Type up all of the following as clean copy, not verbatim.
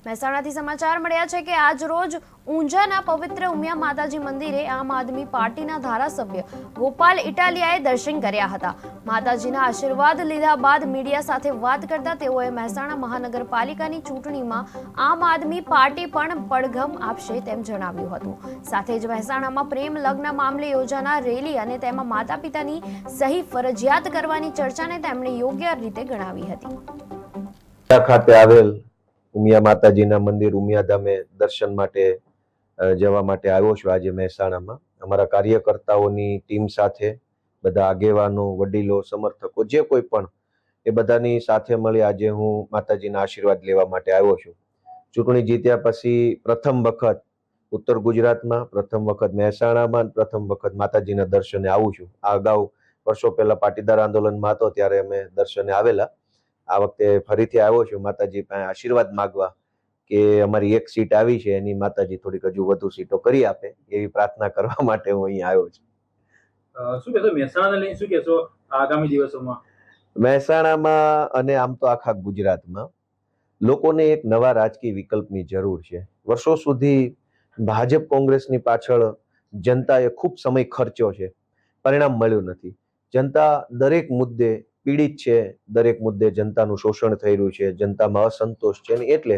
મહેસાણાથી સમાચાર મળ્યા છે કે આજ રોજ ઊંઝાના પવિત્ર ઉમિયા માતાજી મંદિરે આમ આદમી પાર્ટીના ધારાસભ્ય ગોપાલ ઇટાલિયાએ દર્શન કર્યા હતા। માતાજીના આશીર્વાદ લીધા બાદ મીડિયા સાથે વાત કરતા તેઓએ મહેસાણા મહાનગરપાલિકાની ચૂંટણીમાં આમ આદમી પાર્ટી પણ પડઘમ આપશે તેમ જણાવ્યું હતું। સાથે જ મહેસાણામાં પ્રેમ લગ્ન મામલે યોજાનાર રેલી અને તેમાં માતા પિતાની સહી ફરજિયાત કરવાની ચર્ચાને તેમણે યોગ્ય રીતે ગણાવી હતી। ખાતે આવેલ ઉમિયા માતાજીના મંદિર ઉમિયા ધામે દર્શન માટે જવા માટે આવ્યો છું। આજે મહેસાણામાં અમારા કાર્યકર્તાઓની ટીમ સાથે બધા આગેવાનો, વડીલો, સમર્થકો જે કોઈ પણ એ બધાની સાથે મળી આજે હું માતાજીના આશીર્વાદ લેવા માટે આવ્યો છું। ચૂંટણી જીત્યા પછી પ્રથમ વખત ઉત્તર ગુજરાતમાં, પ્રથમ વખત મહેસાણામાં, પ્રથમ વખત માતાજીના દર્શને આવું છું। આ અગાઉ વર્ષો પહેલા પાટીદાર આંદોલનમાં હતો ત્યારે અમે દર્શને આવેલા। આ વખતે ફરીથી આવ્યો છું માતાજી પાસે આશીર્વાદ માંગવા કે અમારી એક સીટ આવી છે એની માતાજી થોડીક હજુ વધુ સીટો કરી આપે એવી પ્રાર્થના કરવા માટે હું અહીં આવ્યો છું। શું કહેશો મહેસાણાને લઈને, શું કહેશો આગામી દિવસોમાં? મહેસાણામાં અને આમ તો આખા ગુજરાતમાં લોકોને એક નવા રાજકીય વિકલ્પની જરૂર છે। વર્ષો સુધી ભાજપ કોંગ્રેસની પાછળ જનતાએ ખૂબ સમય ખર્ચ્યો છે, પરિણામ મળ્યું નથી। જનતા દરેક મુદ્દે પીડિત છે, દરેક મુદ્દે જનતાનું શોષણ થઈ રહ્યું છે, જનતામાં અસંતોષ છે, એટલે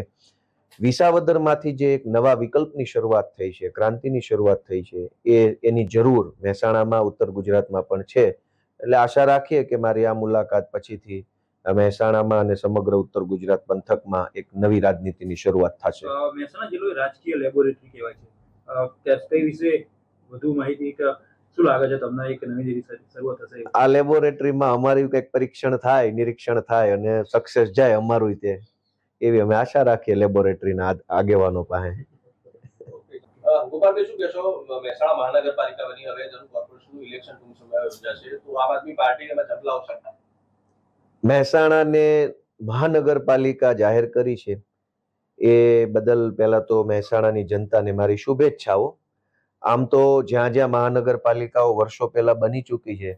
વિસાવદરમાંથી જે એક નવા વિકલ્પની શરૂઆત થઈ છે, ક્રાંતિની શરૂઆત થઈ છે, એની જરૂર મહેસાણામાં, ઉત્તર ગુજરાતમાં પણ છે। એટલે આશા રાખીએ કે મારી આ મુલાકાત પછીથી મહેસાણામાં અને સમગ્ર ઉત્તર ગુજરાત પંથકમાં એક નવી રાજનીતિની શરૂઆત થશે। મહેસાણા જિલ્લો રાજકીય લેબોરેટરી કહેવાય છે, તે વિશે વધુ માહિતી શું લાગે છે તમને? એક નવી શરૂઆત થશે આ લેબોરેટરીમાં અમારું કંઈક પરીક્ષણ થાય, નિરીક્ષણ થાય અને સક્સેસ જાય અમારું તે એવી અમે આશા રાખીએ લેબોરેટરીના આગેવાનો પાસે। ગોપાલભાઈ, શું કહેશો? મહેસાણા મહાનગરપાલિકા બની, હવે જરૂર કોર્પોરેશનનું ઇલેક્શન ટૂંક સમયમાં યોજાશે, તો આમ આદમી પાર્ટીને ઝંપલાવશે? મહેસાણાને મહાનગરપાલિકા જાહેર કરી છે એ બદલ પહેલા તો મહેસાણાની જનતાને મારી શુભેચ્છાઓ। આમ તો જ્યાં જ્યાં મહાનગરપાલિકાઓ વર્ષો પહેલા બની ચૂકી છે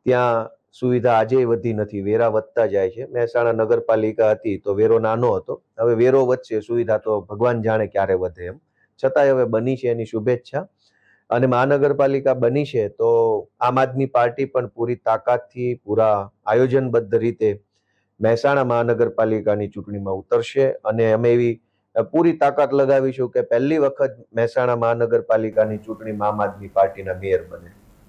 ત્યાં સુવિધા આજે વધી નથી, વેરા વધતા જાય છે। મહેસાણા નગરપાલિકા હતી તો વેરો નાનો હતો, હવે વેરો વધશે, સુવિધા તો ભગવાન જાણે ક્યારે વધે એમ, છતાંય હવે બની છે એની શુભેચ્છા। અને મહાનગરપાલિકા બની છે તો આમ આદમી પાર્ટી પણ પૂરી તાકાતથી, પૂરા આયોજનબદ્ધ રીતે મહેસાણા મહાનગરપાલિકાની ચૂંટણીમાં ઉતરશે અને અમે એવી પૂરી તાકાત લગાવીશું કે પહેલી વખત મહેસાણા મહાનગરપાલિકાની ચૂંટણીમાં આમ આદમી પાર્ટીના મેયર બને।